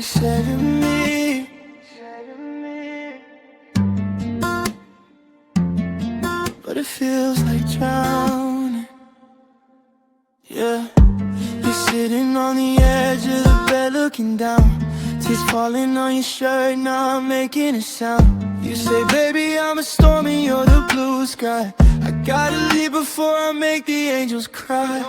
said to me, but it feels like drowning. Yeah, you're sitting on the edge of the bed looking down, tears falling on your shirt, now I'm making a sound. You say, baby, I'm a storm and you're the blue sky. I gotta leave before I make the angels cry.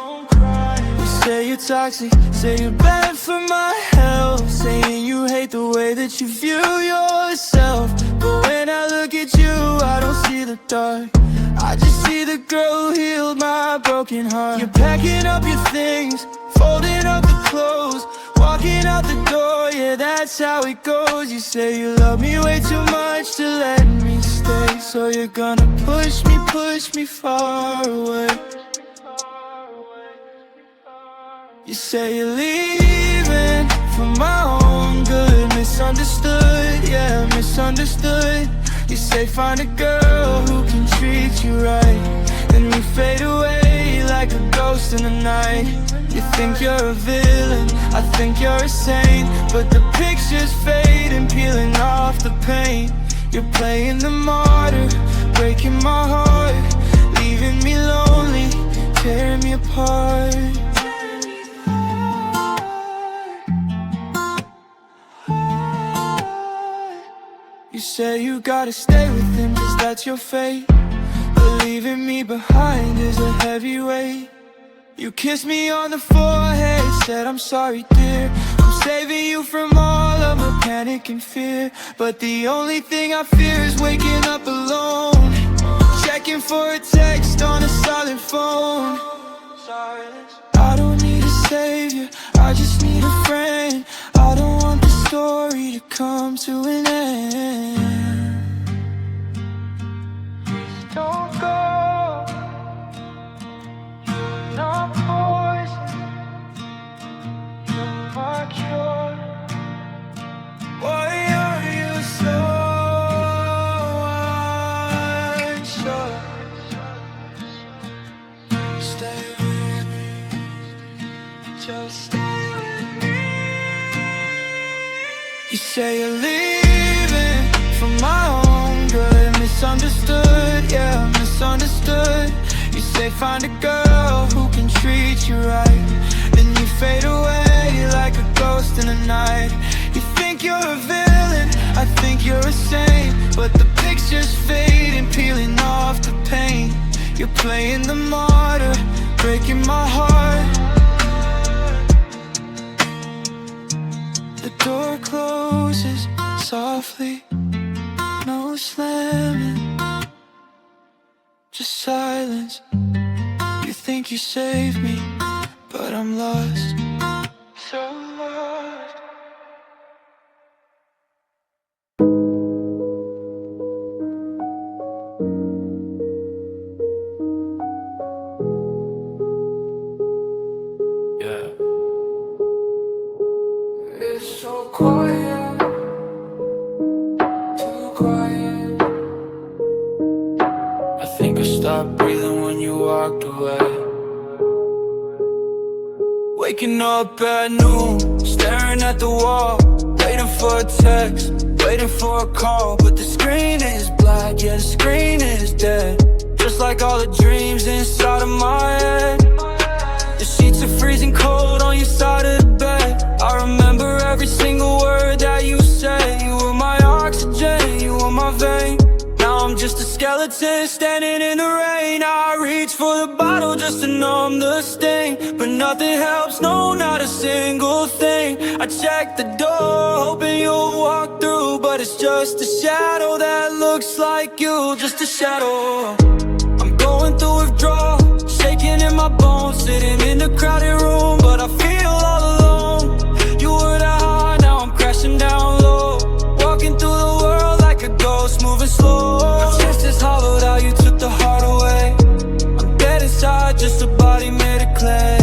You say you're toxic, say you're bad for my health, saying you hate the way that you view yourself. But when I look at you, I don't see the dark, I just see the girl who healed my broken heart. You're packing up your things, folding up the clothes, walking out the door, yeah, that's how it goes. You say you love me way too much to let me stay, so you're gonna push me far away. You say you're leaving for my own good, misunderstood, yeah, misunderstood. You say find a girl who can treat you right, then you fade away like a ghost in the night. You think you're a villain, I think you're a saint, but the pictures fade and peeling off the paint. You're playing the martyr, breaking my heart, leaving me lonely, tearing me apart. You say you gotta stay with him cause that's your fate, but leaving me behind is a heavy weight. You kissed me on the forehead, said I'm sorry dear, I'm saving you from all of my panic and fear. But the only thing I fear is waking up alone, checking for a text on a silent phone. I don't need a savior, I just need a friend. I don't want the story to come to an end. Don't go, not poison, you're my cure. Why are you so unsure? Stay with me, just stay with me. You say you're leaving for my own good, misunderstood, yeah, misunderstood. You say find a girl who can treat you right, then you fade away like a ghost in the night. You think you're a villain, I think you're a saint, but the pictures fade and peeling off the paint. You're playing the martyr, breaking my heart. The door closes softly, no slamming, just silence. You think you saved me, but I'm lost, so lost. Yeah. It's so quiet, too quiet. I think I stopped breathing when you walked away. Waking up at noon, staring at the wall, waiting for a text, waiting for a call. But the screen is black, yeah, the screen is dead, just like all the dreams inside of my head. The sheets are freezing cold on your side of the bed. I remember every single word that you said. You were my oxygen, you were my vein. Now I'm just a skeleton standing in the rain. I reach for the bottle just to numb the sting, but nothing helps, no, not a single thing. I check the door, hoping you'll walk through, but it's just a shadow that looks like you, just a shadow. I'm going through withdrawal, shaking in my bones, sitting in a crowded room, but I feel all alone. You were that high, now I'm crashing down low, walking through the world like a ghost, moving slow. My chest is hollowed out, you took the heart away. I'm dead inside, just a body made of clay.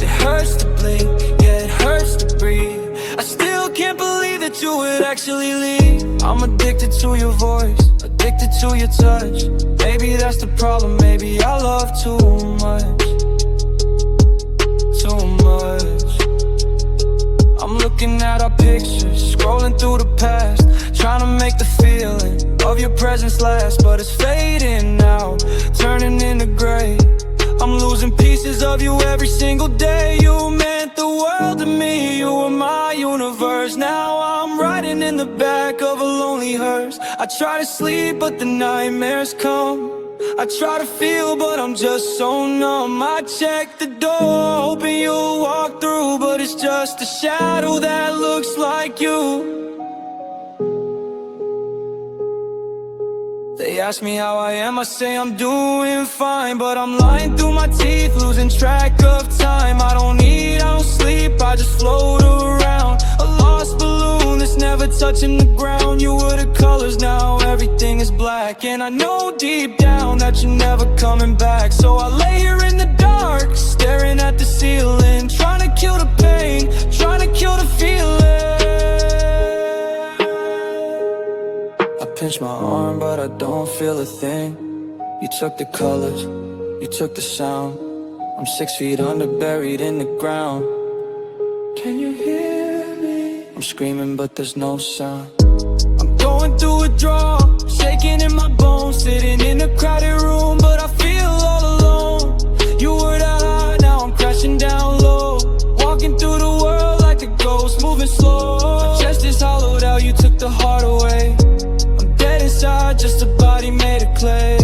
It hurts to blink, yeah, it hurts to breathe. I still can't believe that you would actually leave. I'm addicted to your voice, addicted to your touch. Maybe that's the problem, maybe I love too much. Too much. I'm looking looking at our pictures, scrolling through the past, trying to make the feeling of your presence last. But it's fading now, turning into gray. I'm losing pieces of you every single day. You meant the world to me, you were my universe. Now I'm riding in the back of a lonely hearse. I try to sleep but the nightmares come. I try to feel but I'm just so numb. I check the door hoping you'll walk through, but it's just a shadow that looks like you. They ask me how I am, I say I'm doing fine, but I'm lying through my teeth, losing track of time. I don't eat, I don't sleep, I just float around, a lost balloon that's never touching the ground. You were the colors, now everything is black, and I know deep down that you're never coming back. So I lay here in the dark, staring at the ceiling, trying to kill the pain, trying to kill the feeling. Pinch my arm, but I don't feel a thing. You took the colors, you took the sound. I'm 6 feet under, buried in the ground. Can you hear me? I'm screaming, but there's no sound. I'm going through withdrawal, shaking in my bones, sitting in a crowded room, but I feel all alone. You were that high, now I'm crashing down low, walking through the world like a ghost, moving slow. My chest is hollowed out, you took the heart away. Inside, just a body made of clay.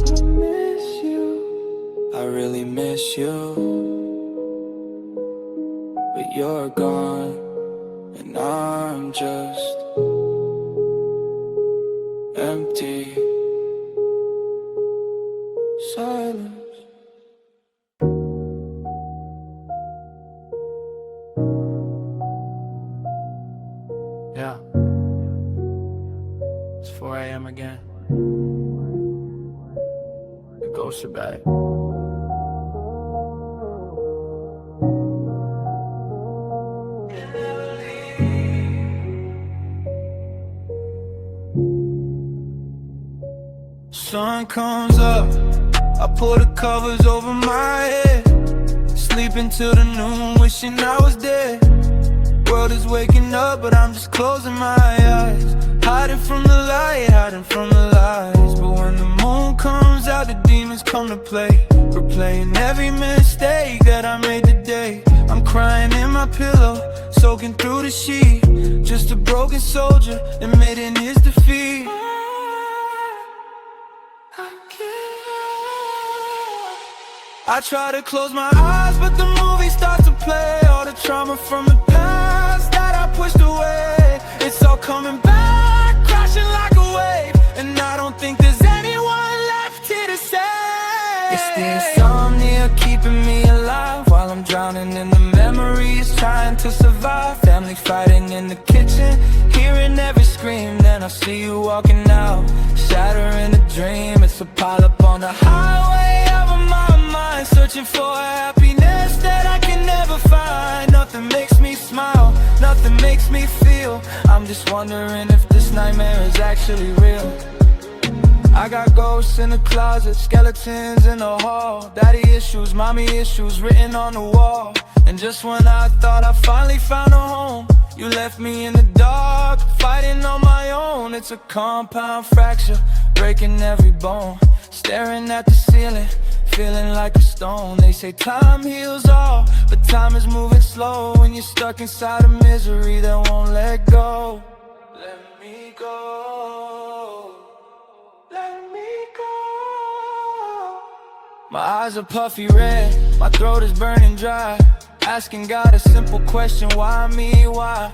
I miss you, I really miss you, but you're gone, and I'm just empty silence. Yeah. It's 4 a.m. again. The ghosts are back. Sun comes up, I pull the covers over my head, sleeping till the noon, wishing I was dead. World is waking up, but I'm just closing my eyes, hiding from the light, hiding from the lies. But when the moon comes out, the demons come to play, replaying every mistake that I made today. I'm crying in my pillow, soaking through the sheet, just a broken soldier admitting his defeat. I try to close my eyes, but the movie starts to play. All the trauma from the past that I pushed away, it's all coming back, crashing like a wave. And I don't think there's anyone left here to save. It's the insomnia keeping me alive, while I'm drowning in the memories, trying to survive. Family fighting in the kitchen, hearing every scream. Then I see you walking out, shattering a dream. It's a pile up on the highway of my mind, searching for a happiness that I can never find. Nothing makes me smile, nothing makes me feel. I'm just wondering if this nightmare is actually real. I got ghosts in the closet, skeletons in the hall, daddy issues, mommy issues written on the wall. And just when I thought I finally found a home, you left me in the dark, fighting on my own. It's a compound fracture, breaking every bone, staring at the ceiling, feeling like a stone. They say time heals all, but time is moving slow when you're stuck inside a misery that won't let go. Let me go, let me go. My eyes are puffy red, my throat is burning dry, asking God a simple question, why me, why?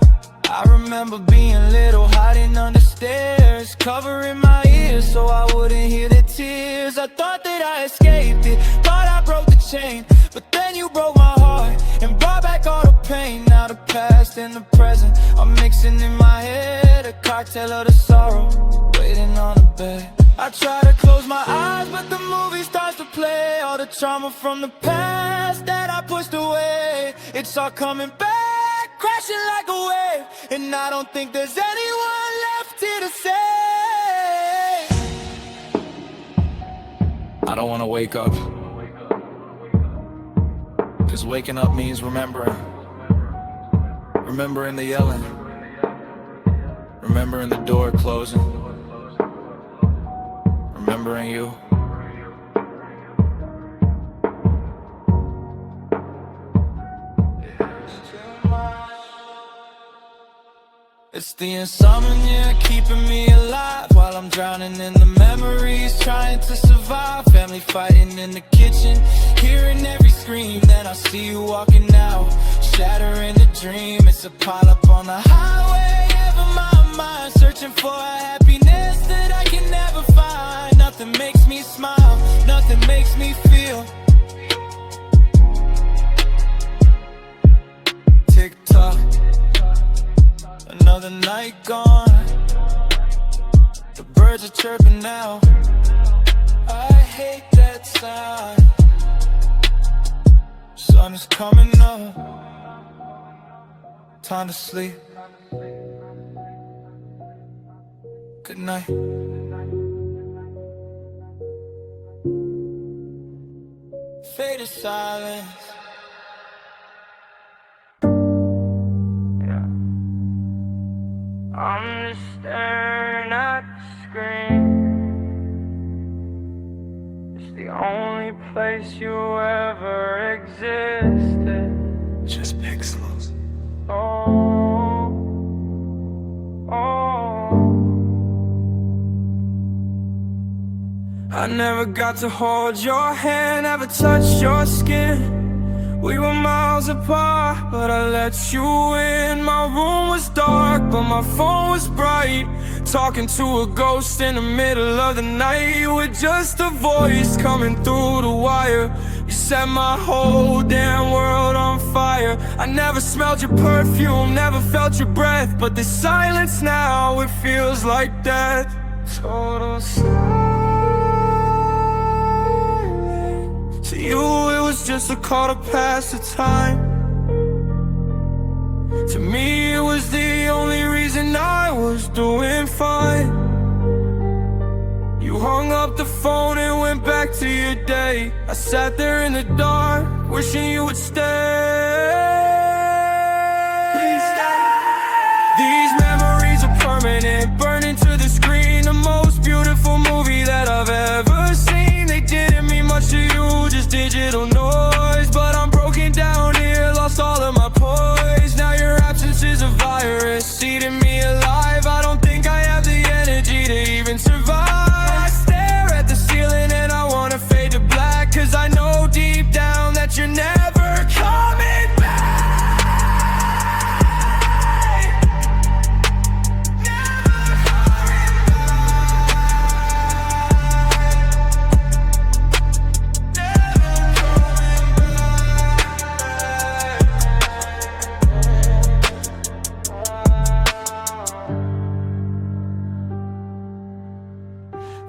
I remember being little, hiding under stairs, covering my ears so I wouldn't hear the tears. I thought that I escaped it, thought I broke the chain, but then you broke my heart and brought back all the pain. Now the past and the present are mixing in my head, a cocktail of the sorrow, waiting on the bed. I try to close my eyes, but the movie starts to play. All the trauma from the past that I pushed away, it's all coming back, crashing like a wave. And I don't think there's anyone left here to save. I don't wanna wake up, Cause waking up means remembering. Remembering the yelling. Remembering the door closing. Remembering you. It's the insomnia keeping me alive while I'm drowning in the memories, trying to survive. Family fighting in the kitchen, hearing every scream. Then I see you walking out, shattering the dream. It's a pile up on the highway, ever my mind, searching for a happiness that I can never find. Nothing makes me smile, nothing makes me feel. Tick tock, another night gone. The birds are chirping now. I hate that sound. Sun is coming up. Time to sleep. Good night. Fade to silence. I'm just staring at the screen. It's the only place you ever existed. Just pixels. Oh, oh. I never got to hold your hand, never touch your skin. We were miles apart, but I let you in. My room was dark, but my phone was bright. Talking to a ghost in the middle of the night. You were just a voice coming through the wire. You set my whole damn world on fire. I never smelled your perfume, never felt your breath. But this silence now, it feels like death. Total silence. To you it was just a call to pass the time. To me it was the only reason I was doing fine. You hung up the phone and went back to your day. I sat there in the dark, wishing you would stay. Please stay. These memories are permanent, burning to the screen. The most beautiful movie that I've ever seen. They didn't mean much to you, just digital noise. But I'm broken down here, lost all of my poise. Now your absence is a virus, eating me alive. I don't think I have the energy to even survive. I stare at the ceiling and I wanna fade to black. Cause I know deep down that you're never coming back.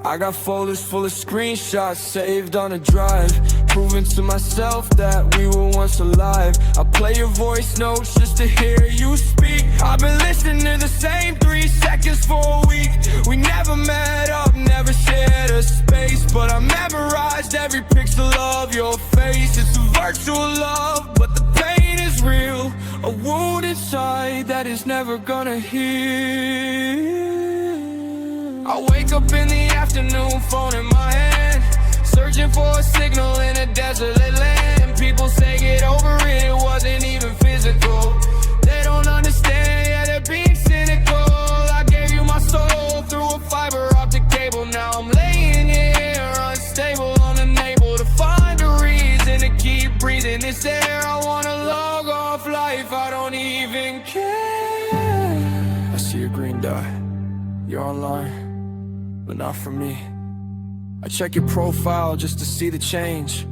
I got folders full of screenshots saved on a drive, proving to myself that we were once alive. I play your voice notes just to hear you speak. I've been listening to the same 3 seconds for a week. We never met up, never shared a space, but I memorized every pixel of your face. It's a virtual love, but the pain is real. A wound inside that is never gonna heal. I wake up in the afternoon, phone in my hand, searching for a signal in a desolate land. People say get over it, it wasn't even physical. They don't understand, yeah, they're being cynical. I gave you my soul through a fiber optic cable. Now I'm laying here, unstable, unable to find a reason to keep breathing this air. I wanna log off life, I don't even care. I see your green dot, you're online, but not for me. I check your profile just to see the change.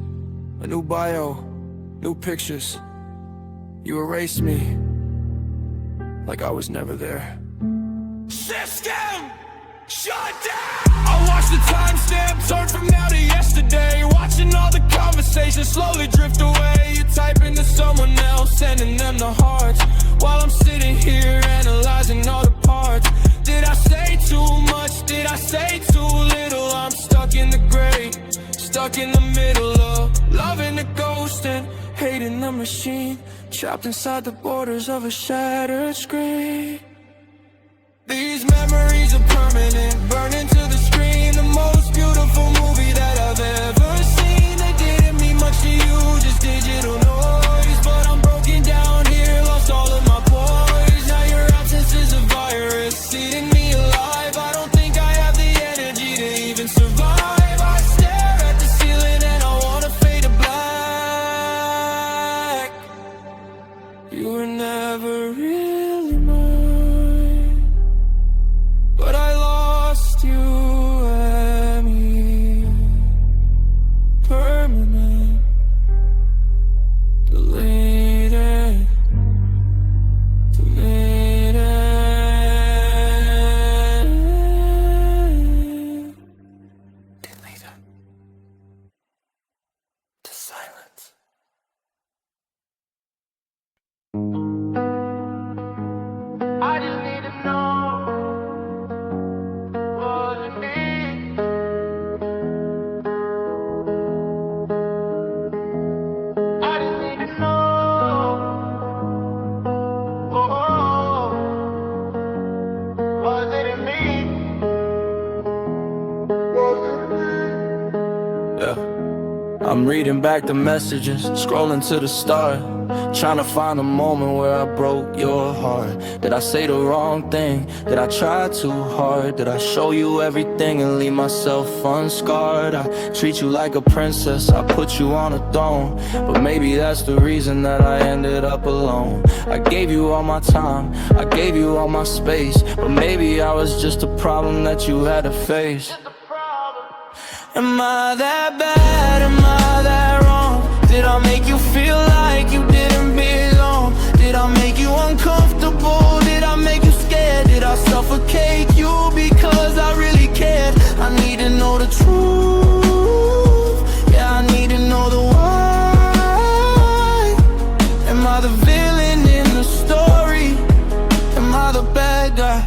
A new bio, new pictures. You erased me like I was never there. System shut down! I watch the timestamp turn from now to yesterday, watching all the conversations slowly drift away. You type into someone else, sending them the hearts, while I'm sitting here analyzing all the parts. Did I say too much? Did I say too little? I'm stuck in the gray, stuck in the middle of loving the ghost and hate in the machine, trapped inside the borders of a shattered screen. These memories are permanent, burning to the screen. The most beautiful movie that I've ever seen. They didn't mean much to you, just digital noise. But I'm broken down here, lost all of my poise. Now your absence is a virus, eating me alive. I don't think I have the energy to even survive. I stare at the ceiling and I wanna fade to black. You were never really mine, but I lost you and me. Permanent, deleted, deleted to silence. I just need to know, was it me? I just need to know, oh, was it in me? Was it in me? Yeah. I'm reading back the messages, scrolling to the start, trying to find a moment where I broke your heart. Did I say the wrong thing? Did I try too hard? Did I show you everything and leave myself unscarred? I treat you like a princess, I put you on a throne, but maybe that's the reason that I ended up alone. I gave you all my time, I gave you all my space, but maybe I was just a problem that you had to face. Am I that bad? Am I that wrong? Did I make you feel like you didn't belong? Did I make you uncomfortable? Did I make you scared? Did I suffocate you because I really cared? I need to know the truth. Yeah, I need to know the why. Am I the villain in the story? Am I the bad guy?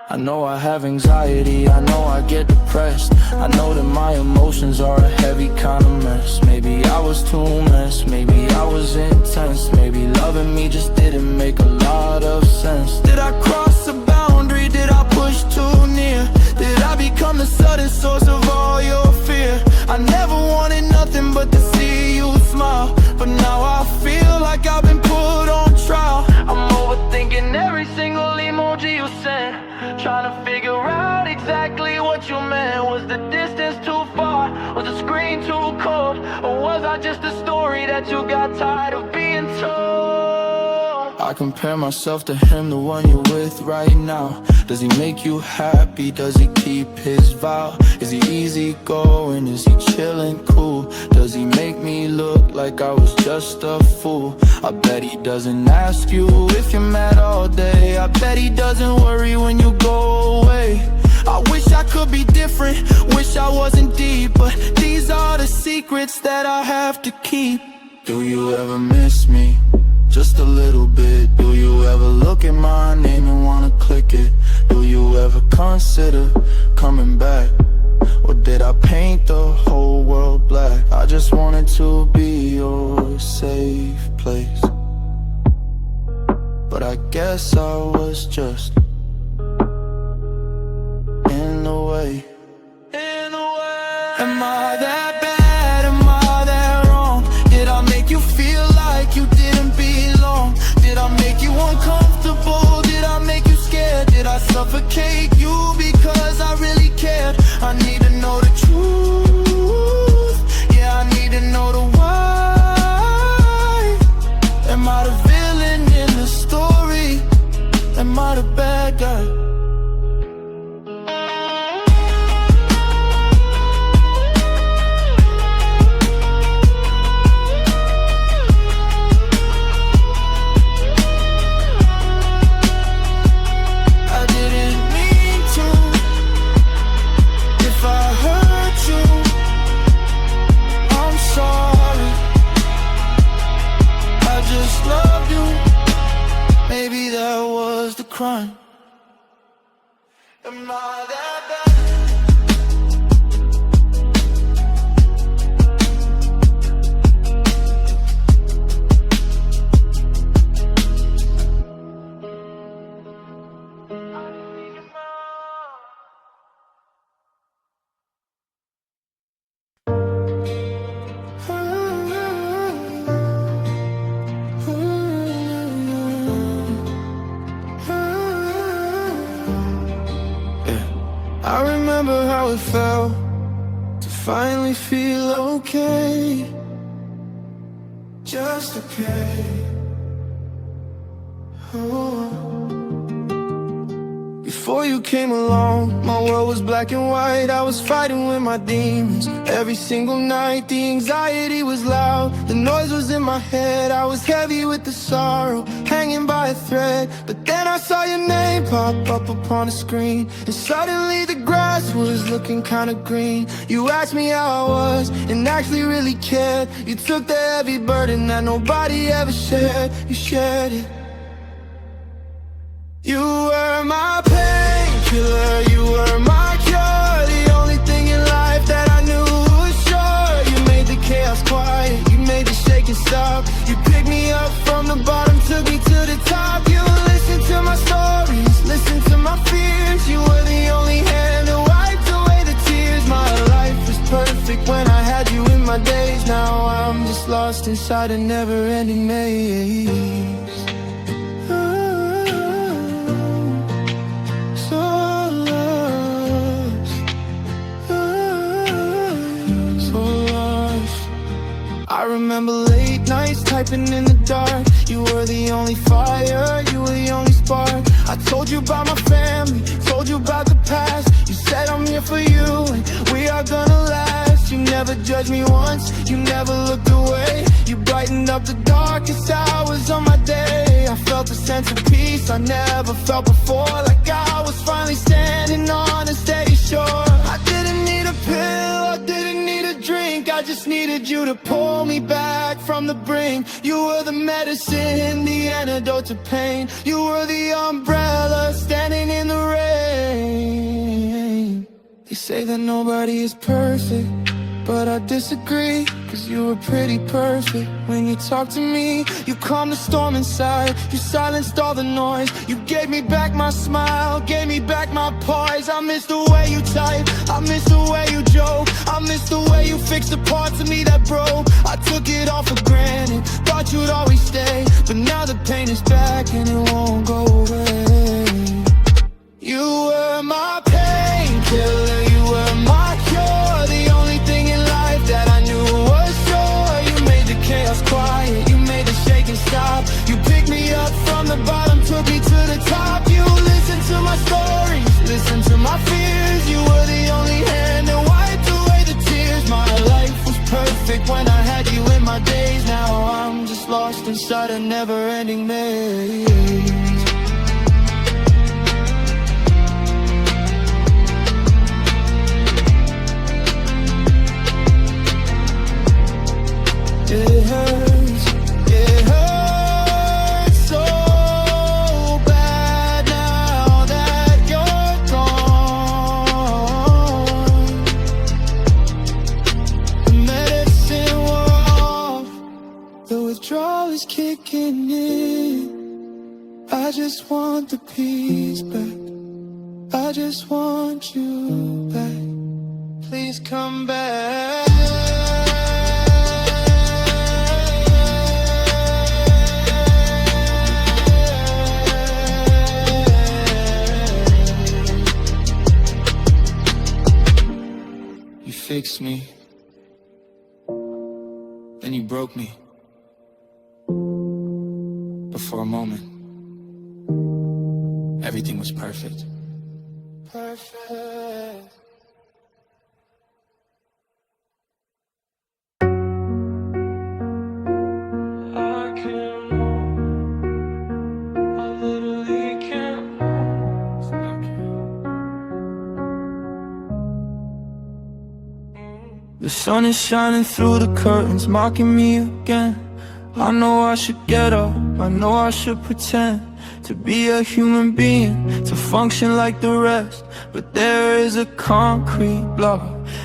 I know I have anxiety, I know I get depressed. I know that my emotions are a heavy kind of mess. Maybe I was too much, maybe I was intense. Maybe loving me just didn't make a lot of sense. Did I cross a boundary? Did I push too near? Did I become the sudden source of all your fear? I never wanted nothing but to see you smile, but now I feel like I've been put on trial. I'm overthinking every single emoji you sent, trying to figure out exactly what you meant. Was the distance too far? Was the screen too cold? Or was I just a story that you got tired of being told? I compare myself to him, the one you're with right now. Does he make you happy? Does he keep his vow? Is he easy going? Is he chilling cool? Does he make me look like I was just a fool? I bet he doesn't ask you if you're mad all day. I bet he doesn't worry when you go away. I wish I could be different, wish I wasn't deep, but these are the secrets that I have to keep. Do you ever miss me? Just a little bit. Do you ever look at my name and wanna click it? Do you ever consider coming back? Or did I paint the whole world black? I just wanted to be your safe place, but I guess I was just in the way. Am I that bad? Am I that wrong? Did I make you feel like you didn't belong? Did I make you uncomfortable? Did I make you scared? Did I suffocate you because I really cared? I need to know the truth. Yeah, I need to know the why. Am I the villain in the story? Am I the bad guy? Crime. Am I that bad? I remember how it felt to finally feel okay. Just okay. Oh. Before you came along, my world was black and white. I was fighting with my demons every single night. The anxiety was loud, the noise was in my head. I was heavy with the sorrow, hanging by a thread. But then I saw your name pop up upon the screen, and suddenly the grass was looking kinda green. You asked me how I was, and actually really cared. You took the heavy burden that nobody ever shared. You shared it. You were my painkiller, you were my cure. The only thing in life that I knew was sure. You made the chaos quiet, you made the shaking stop. You picked me up from the bottom, took me to the top. You listened to my stories, listened to my fears. You were the only hand that wiped away the tears. My life was perfect when I had you in my days. Now I'm just lost inside a never-ending maze. I remember late nights typing in the dark. You were the only fire, you were the only spark. I told you about my family, told you about the past. You said I'm here for you and we are gonna last. You never judged me once, you never looked away. You brightened up the darkest hours on my day. I felt a sense of peace I never felt before. Like I was finally standing on a steady shore. I didn't need a pill, I didn't need a drink. I just needed you to pull me back from the brink. You were the medicine, the antidote to pain. You were the umbrella standing in the rain. They say that nobody is perfect, but I disagree, cause you were pretty perfect. When you talked to me, you calmed the storm inside. You silenced all the noise. You gave me back my smile, gave me back my poise. I miss the way you type, I miss the way you joke. I miss the way you fixed the parts of me that broke. I took it all for granted, thought you'd always stay. But now the pain is back and it won't go away. You were my painkiller, you were my cure. The only thing in life that I knew was sure. You made the chaos quiet, you made the shaking stop. You picked me up from the bottom, took me to the top. You listened to my stories, listened to my fears. You were the only hand that wiped away the tears. My life was perfect when I had you in my days. Now I'm just lost inside a never-ending maze. It hurts so bad now that you're gone. The medicine wore off, the withdrawal is kicking in. I just want the peace back, I just want you back. Please come back. Fixed me, then you broke me. But for a moment, everything was perfect. Perfect. The sun is shining through the curtains, mocking me again. I know I should get up, I know I should pretend to be a human being, to function like the rest. But there is a concrete block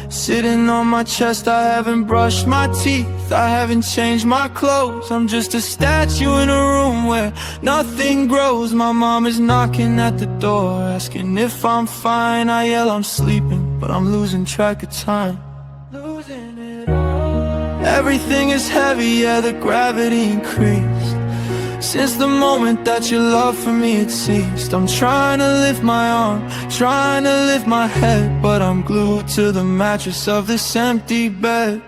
sitting on my chest. I haven't brushed my teeth, I haven't changed my clothes. I'm just a statue in a room where nothing grows. My mom is knocking at the door, asking if I'm fine. I yell I'm sleeping, but I'm losing track of time. Everything is heavy, yeah, the gravity increased. Since the moment that your love for me had ceased, I'm trying to lift my arm, trying to lift my head, but I'm glued to the mattress of this empty bed.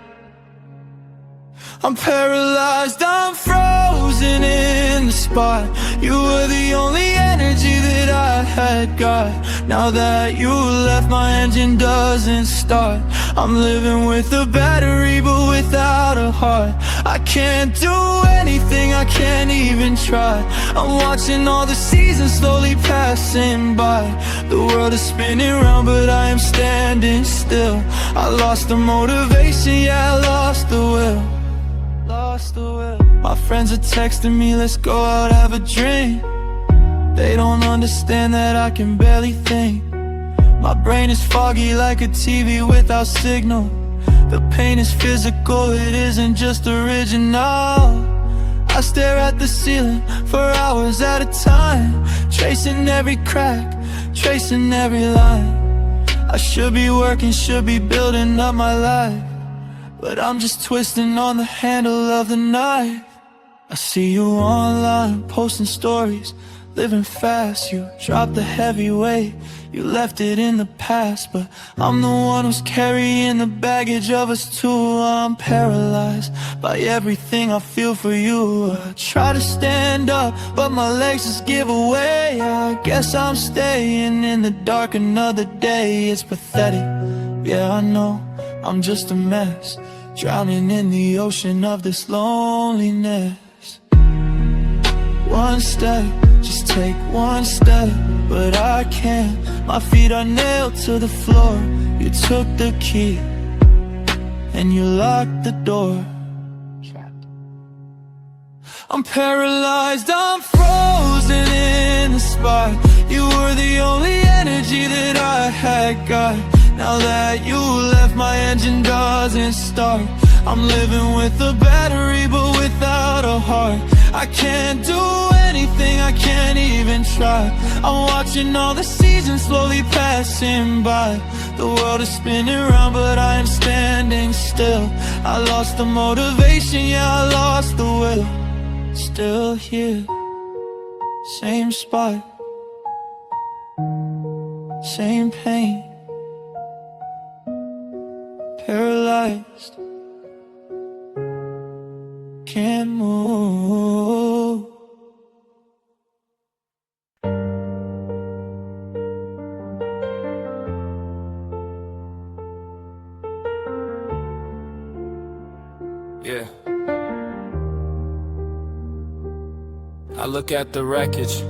I'm paralyzed, I'm frozen in the spot. You were the only energy that I had got. Now that you left, my engine doesn't start. I'm living with a battery but without a heart. I can't do anything, I can't even try. I'm watching all the seasons slowly passing by. The world is spinning round but I am standing still. I lost the motivation, yeah, I lost the will. My friends are texting me, let's go out, have a drink. They don't understand that I can barely think. My brain is foggy like a TV without signal. The pain is physical, it isn't just original. I stare at the ceiling for hours at a time, tracing every crack, tracing every line. I should be working, should be building up my life, but I'm just twisting on the handle of the knife. I see you online, posting stories, living fast. You dropped the heavy weight, you left it in the past, but I'm the one who's carrying the baggage of us two. I'm paralyzed by everything I feel for you. I try to stand up, but my legs just give away. I guess I'm staying in the dark another day. It's pathetic, yeah, I know, I'm just a mess, drowning in the ocean of this loneliness. One step, just take one step, but I can't. My feet are nailed to the floor. You took the key and you locked the door. I'm paralyzed, I'm frozen in the spot. You were the only energy that I had got. Now that you left, my engine doesn't start. I'm living with a battery but without a heart. I can't do anything, I can't even try. I'm watching all the seasons slowly passing by. The world is spinning round but I am standing still. I lost the motivation, yeah, I lost the will. Still here, same spot, same pain. Paralyzed, can't move. Yeah. I look at the wreckage.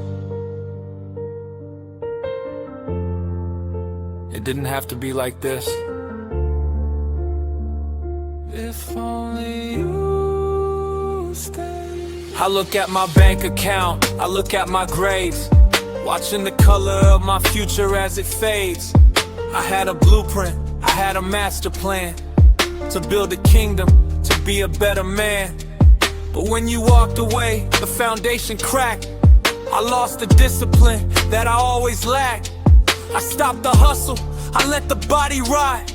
It didn't have to be like this. If only you stay. I look at my bank account, I look at my grades, watching the color of my future as it fades. I had a blueprint, I had a master plan, to build a kingdom, to be a better man. But when you walked away, the foundation cracked. I lost the discipline that I always lacked. I stopped the hustle, I let the body rot.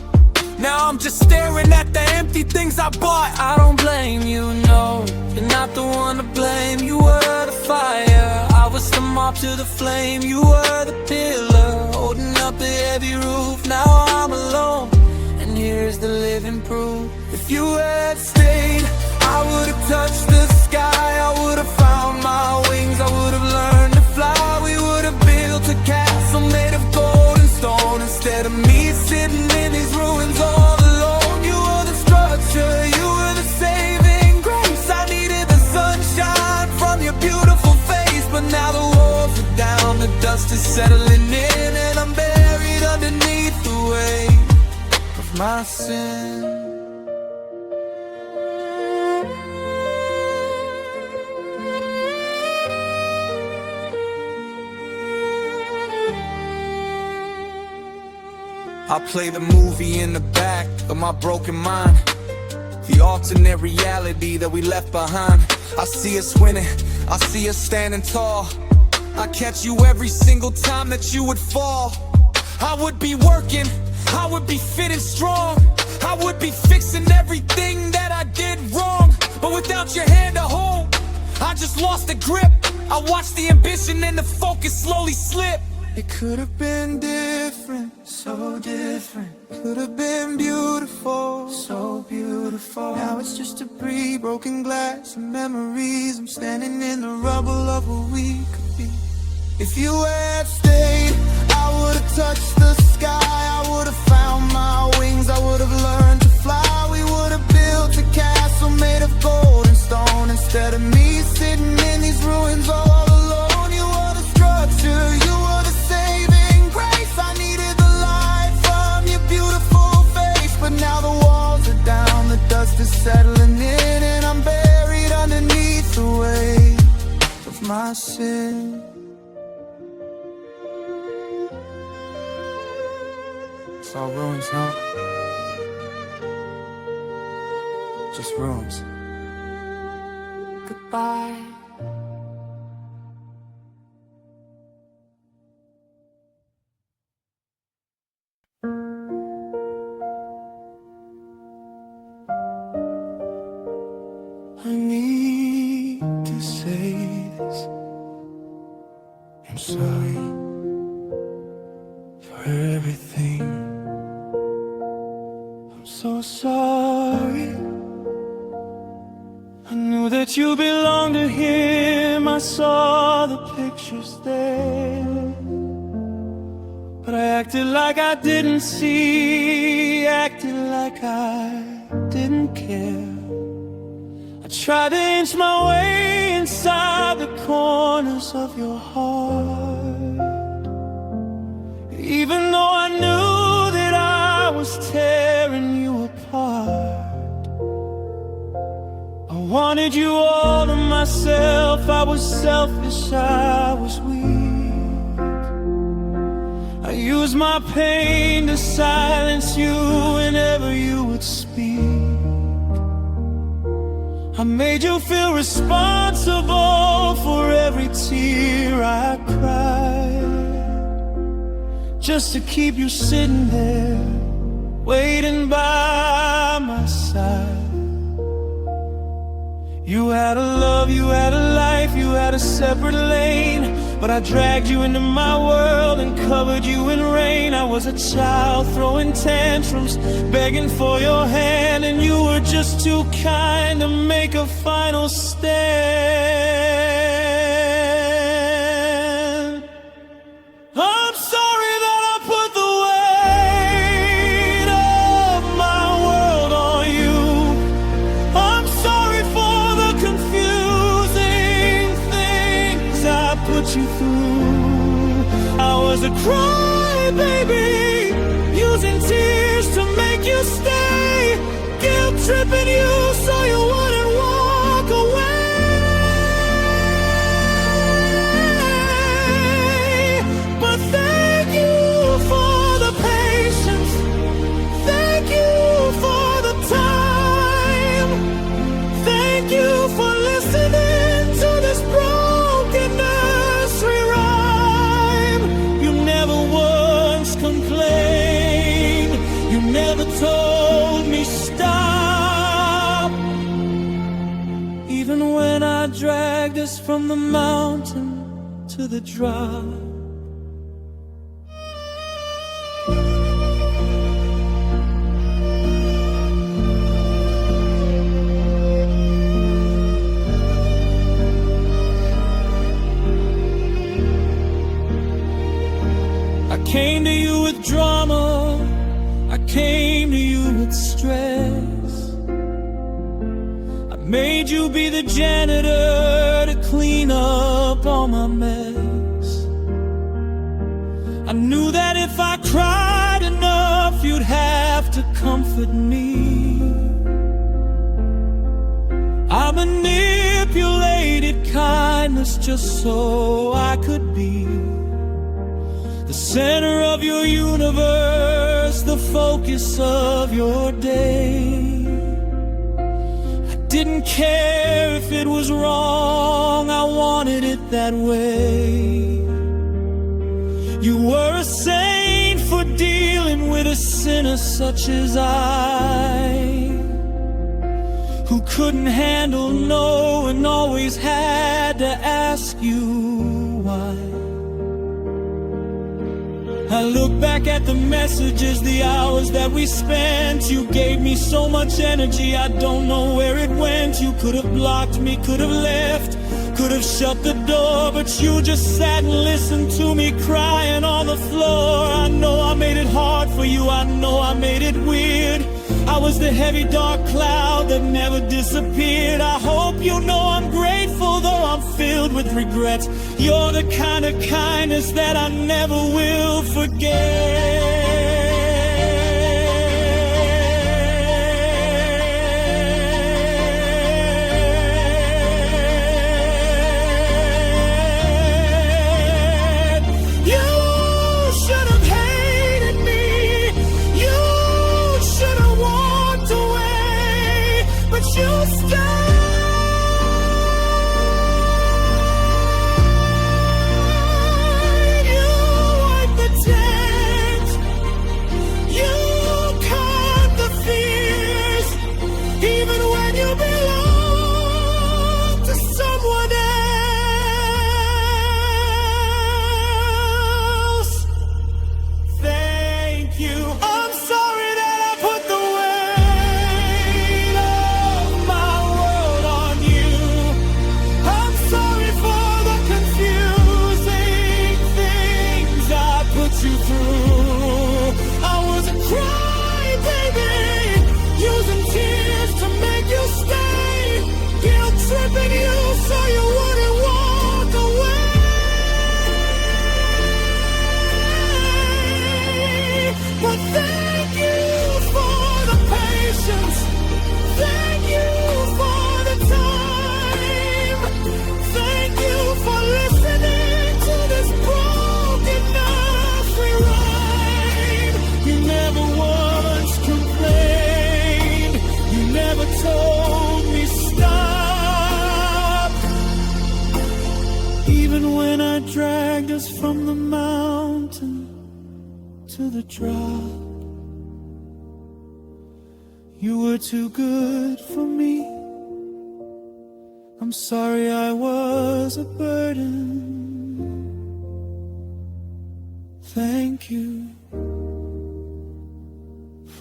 Now I'm just staring at the empty things I bought. I don't blame you, no, you're not the one to blame. You were the fire, I was the moth to the flame. You were the pillar, holding up the heavy roof. Now I'm alone, and here's the living proof. If you had stayed, I would've touched the sky. I would've found my wings, I would've learned to fly. We would've built a castle made of gold and stone, instead of me sitting in these ruins all alone. You were the structure, you were the saving grace. I needed the sunshine from your beautiful face, but now the walls are down, the dust is settling in, and I'm buried underneath the weight of my sin. I play the movie in the back of my broken mind, the alternate reality that we left behind. I see us winning, I see us standing tall. I catch you every single time that you would fall. I would be working, I would be fit and strong, I would be fixing everything that I did wrong. But without your hand to hold, I just lost the grip. I watched the ambition and the focus slowly slip. It could have been different, so different. Could have been beautiful, so beautiful. Now it's just debris, broken glass and memories. I'm standing in the rubble of what we could be. If you had stayed, I would have touched the sky. I would have found my wings, I would have learned to fly. We would have built a castle made of gold and stone. Instead of me sitting in these ruins all alone. You were the structure, you were the saving grace. I needed the light from your beautiful face. But now the walls are down, the dust is settling in, and I'm buried underneath the weight of my sin. It's all ruins, huh? Just ruins. Goodbye. I need to say this. I'm sorry for everything. I'm so sorry. I knew that you belonged to him. I saw the pictures there, but I acted like I didn't see, acted like I didn't care. I tried to inch my way inside the corners of your heart, even though I knew that I was tearing you apart. I wanted you all to myself. I was selfish, I was weak. I used my pain to silence you whenever you would speak. I made you feel responsible for every tear I cried, just to keep you sitting there, waiting by my side. You had a love, you had a life, you had a separate lane, but I dragged you into my world and covered you in rain. I was a child throwing tantrums, begging for your hand, and you were just too kind to make a final stand. I'm sorry that I put the weight of my world on you. I'm sorry for the confusing things I put you through. I was a crybaby, using tears to make you stay, guilt tripping you so you wouldn't walk away. But thank you for the patience, thank you for the time, thank you for listening to this broken nursery rhyme. You never once complained, you never told me stop, even when I dragged us from the mountain to the drop. I came to you with drama, I came to you with stress. I made you be the janitor to clean up all my mess. I knew that if I cried enough, you'd have to comfort me. I manipulated kindness just so I could be the center of your universe, the focus of your day. I didn't care if it was wrong, I wanted it that way. You were a saint for dealing with a sinner such as I, who couldn't handle no and always had to ask you why. I look back at the messages, the hours that we spent. You gave me so much energy, I don't know where it went. You could have blocked me, could have left, could have shut the door, but you just sat and listened to me crying on the floor. I know I made it hard for you, I know I made it weird. I was the heavy dark cloud that never disappeared. I hope you know I'm grateful, though I'm filled with regrets. You're the kind of kindness that I never will forget. Dragged us from the mountain to the drop. You were too good for me. I'm sorry I was a burden. Thank you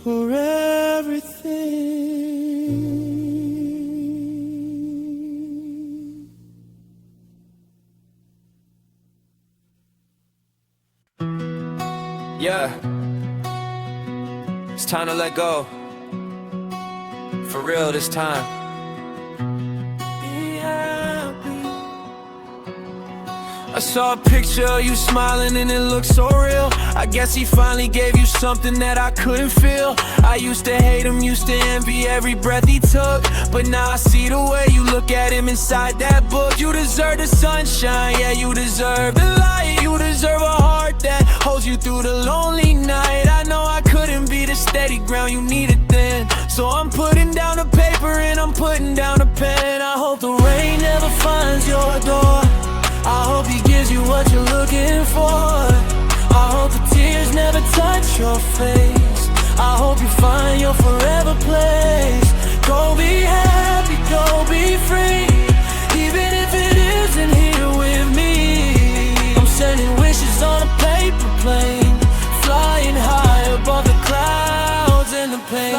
for everything. Yeah, it's time to let go. For real this time. Be happy. I saw a picture of you smiling and it looked so real. I guess he finally gave you something that I couldn't feel. I used to hate him, used to envy every breath he took, but now I see the way you look at him inside that book. You deserve the sunshine, yeah, you deserve the light. You deserve a heart that holds you through the lonely night. I know I couldn't be the steady ground you needed then, so I'm putting down the paper and I'm putting down the pen. I hope the rain never finds your door. I hope he gives you what you're looking for. I hope the tears never touch your face. I hope you find your forever place. Go be happy, go be free, even if it isn't here with me. I'm sending wishes on a paper plane, flying high above the clouds and the pain.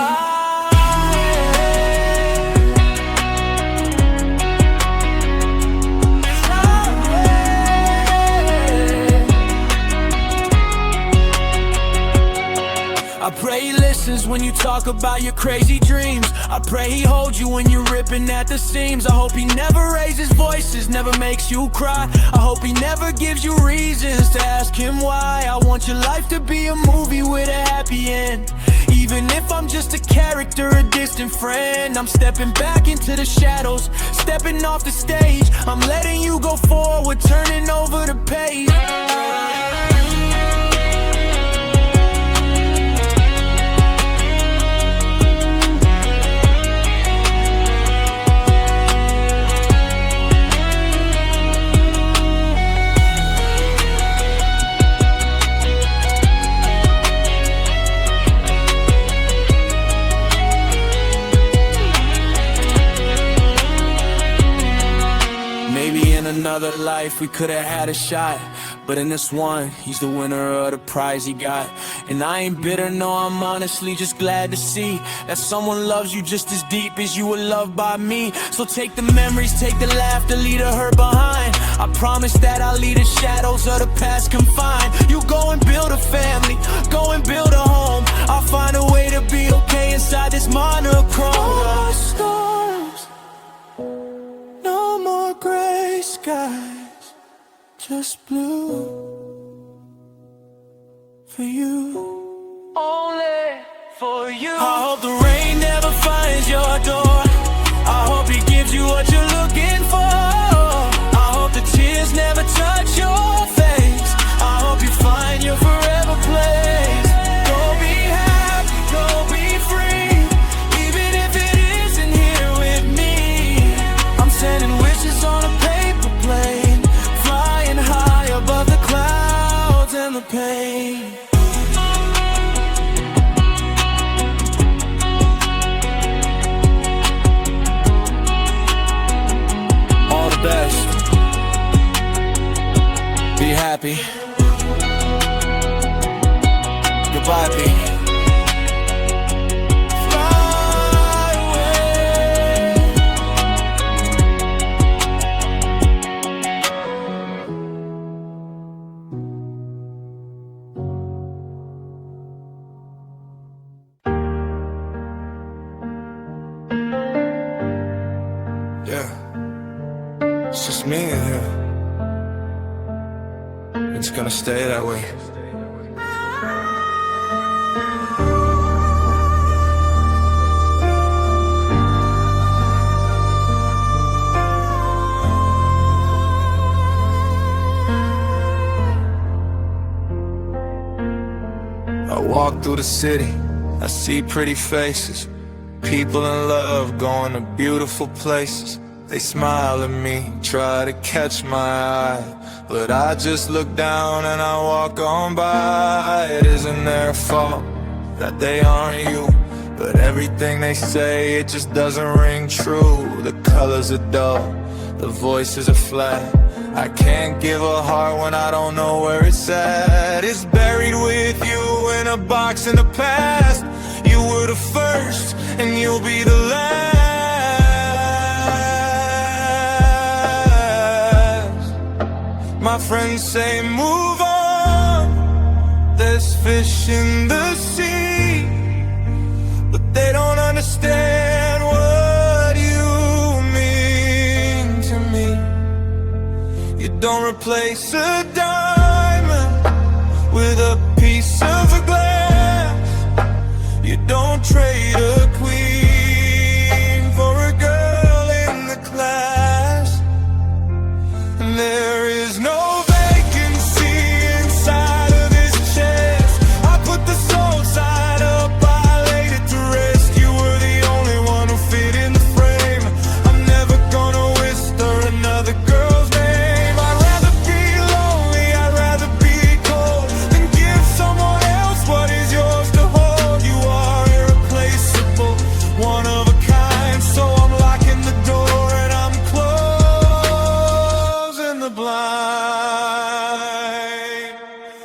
I pray he listens when you talk about your crazy dreams. I pray he holds you when you're ripping at the seams. I hope he never raises voices, never makes you cry. I hope he never gives you reasons to ask him why. I want your life to be a movie with a happy end. Even if I'm just a character, a distant friend, I'm stepping back into the shadows, stepping off the stage. I'm letting you go forward, turning over the page. another life, we could've had a shot. But in this one, he's the winner of the prize he got. And I ain't bitter, no, I'm honestly just glad to see that someone loves you just as deep as you were loved by me. So take the memories, take the laughter, leave the hurt behind. I promise that I'll leave the shadows of the past confined. You go and build a family, go and build a home. I'll find a way to be okay inside this monochrome. No more storms, no more gray skies, just blue for you, Only for you. I hope the rain never finds your door. I hope it gives you what you're looking for. I hope the tears never touch your face. I hope you find your forever place. Go be happy, go be free, even if it isn't here with me. I'm sending wishes on a paper plane, flying high above the clouds and the pain. All the best. Be happy. Goodbye, B. Fly away. Yeah. It's just me in here. It's gonna stay that way. I walk through the city, I see pretty faces, people in love going to beautiful places. They smile at me, try to catch my eye, but I just look down and I walk on by. It isn't their fault that they aren't you, but everything they say, it just doesn't ring true. The colors are dull, the voices are flat. I can't give a heart when I don't know where it's at. It's buried with you in a box in the past. You were the first and you'll be the last. My friends say move on, there's fish in the sea, but they don't understand what you mean to me. You don't replace a diamond with a piece of glass. You don't trade a queen for a girl in the class. And there is no vacancy inside of this chest. I put the soul side up, I laid it to rest. You were the only one who fit in the frame. I'm never gonna whisper another girl's name. I'd rather be lonely, I'd rather be cold than give someone else what is yours to hold. You are irreplaceable, one of a kind, so I'm locking the door and I'm closing the blind.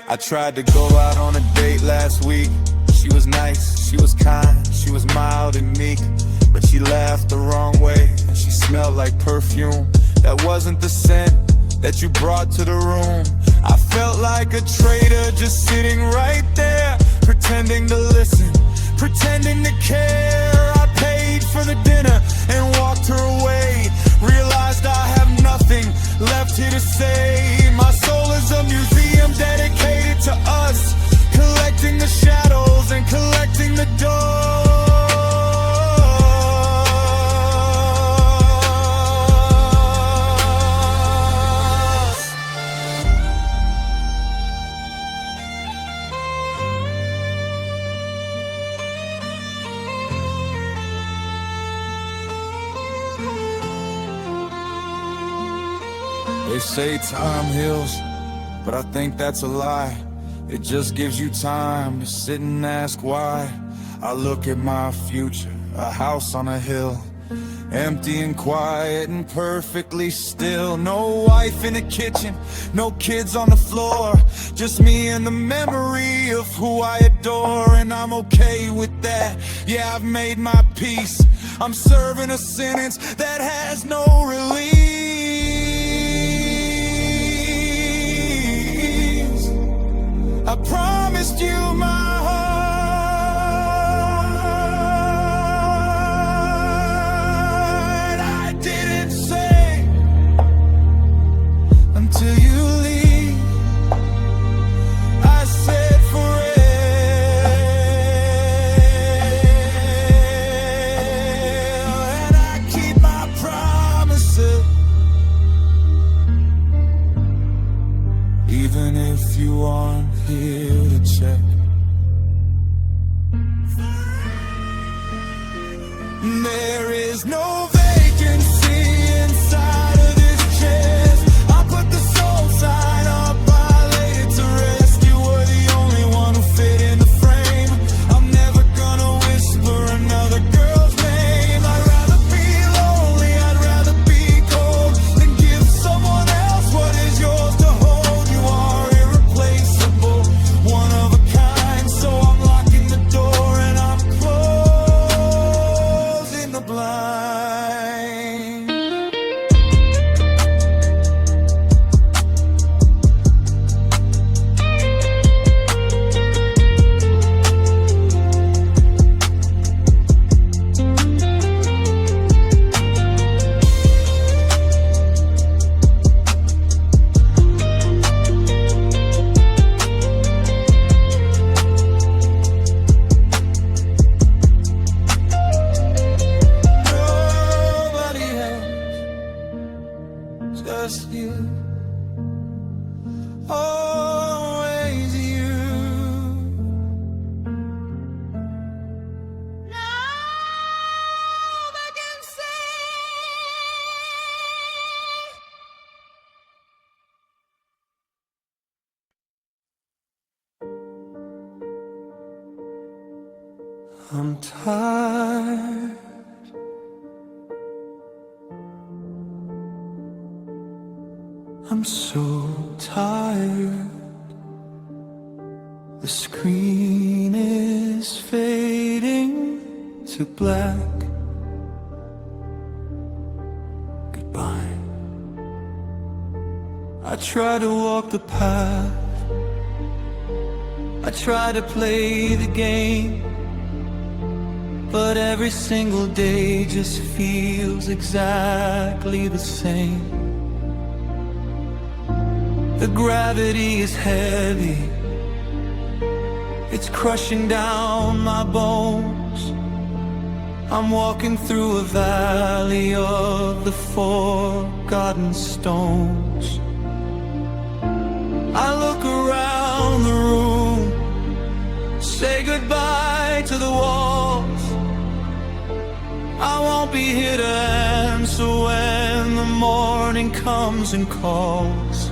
I tried to go out on a date last week. She was nice, she was kind, she was mild and meek, but she laughed the wrong way and she smelled like perfume. That wasn't the scent that you brought to the room. I felt like a traitor just sitting right there, pretending to listen, pretending to care. I paid for the dinner and walked her away. Realized I have nothing left here to say. My soul is a museum dedicated to us, collecting the shadows and collecting the doors. They say time heals, but I think that's a lie. It just gives you time to sit and ask why. I look at my future, a house on a hill, Empty and quiet and perfectly still. No wife in the kitchen, no kids on the floor. Just me and the memory of who I adore. And I'm okay with that, yeah, I've made my peace. I'm serving a sentence that has no release. I promised you my heart, till you leave. I said forever, and I keep my promises. Even if you aren't here to check. There is no vacancy inside of this chest. I put the soul sign up, I laid it to rest. You were the only one who fit in the frame. I'm never gonna whisper another girl's name. I'd rather be lonely, I'd rather be cold than give someone else what is yours to hold. You are irreplaceable, one of a kind. So I'm locking the door and I'm closing the blind. Nobody else, just you. Always you. No vacancy. I'm tired. I'm so tired. The screen is fading to black. Goodbye. I try to walk the path. I try to play the game. But every single day just feels exactly the same. The gravity is heavy. It's crushing down my bones. I'm walking through a valley of the forgotten stones. I look around the room, say goodbye to the walls. I won't be here to answer when the morning comes and calls.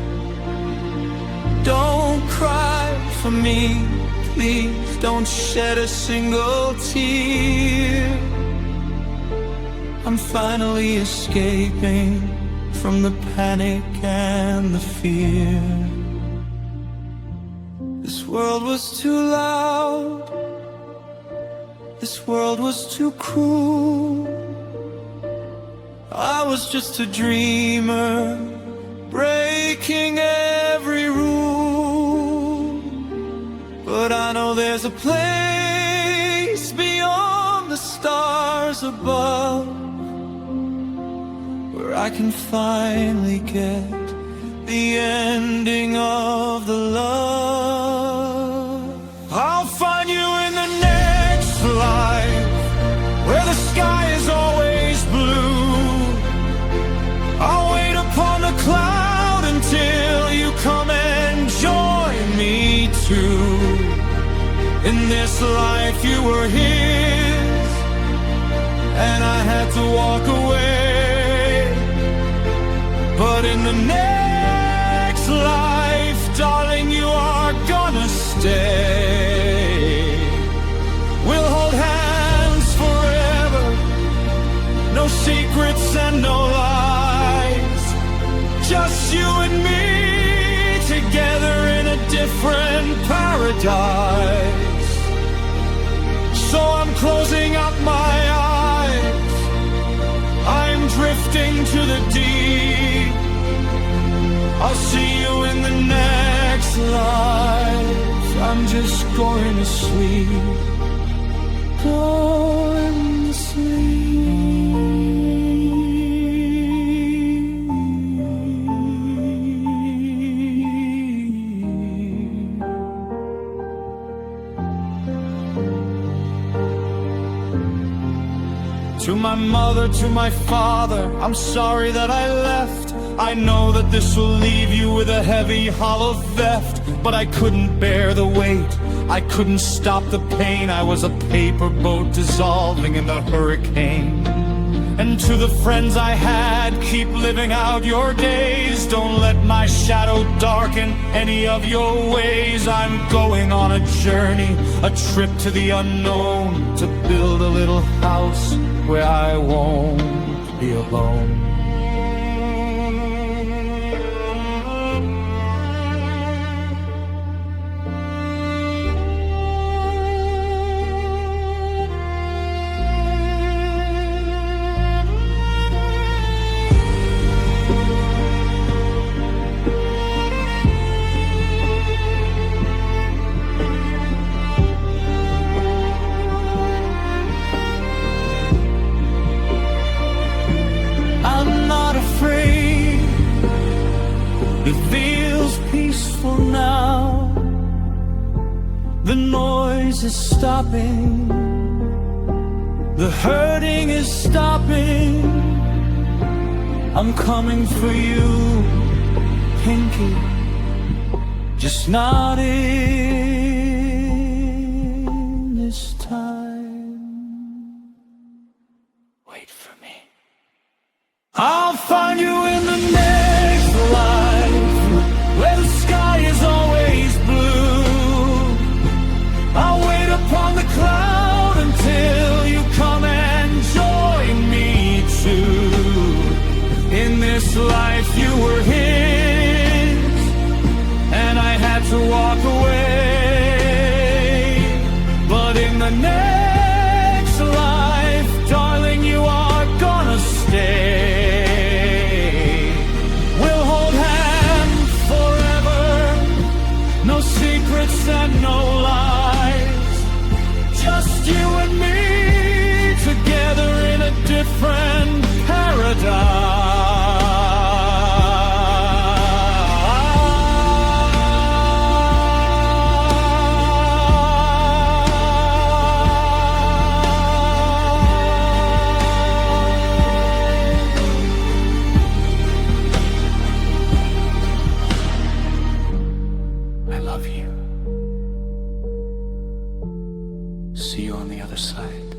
Don't cry for me, please don't shed a single tear. I'm finally escaping from the panic and the fear. This world was too loud. This world was too cruel. I was just a dreamer, breaking every rule. But I know there's a place beyond the stars above, where I can finally get the ending of the love. I'll find you in the next life, where the sky is always blue. I'll wait upon the cloud until you come and join me too. In this life you were his, and I had to walk away. But in the next life, darling, you are gonna stay. We'll hold hands forever, no secret paradise. So I'm closing up my eyes, I'm drifting to the deep. I'll see you in the next life. I'm just going to sleep, going to sleep. To my mother, to my father, I'm sorry that I left. I know that this will leave you with a heavy, hollow theft. But I couldn't bear the weight, I couldn't stop the pain. I was a paper boat dissolving in the hurricane. And to the friends I had, keep living out your days. Don't let my shadow darken any of your ways. I'm going on a journey, a trip to the unknown, to build a little house where I won't be alone. It feels peaceful now. The noise is stopping, the hurting is stopping. I'm coming for you, Pinky, just not in this time. Wait for me. I'll find you in the next life, where the sky is always blue. I'll wait upon the cloud until you come and join me too. In this life you were his, and I had to walk away. But in the next life, darling, you are gonna stay. Secrets and no lies, just you and me together in a different paradise. See you on the other side.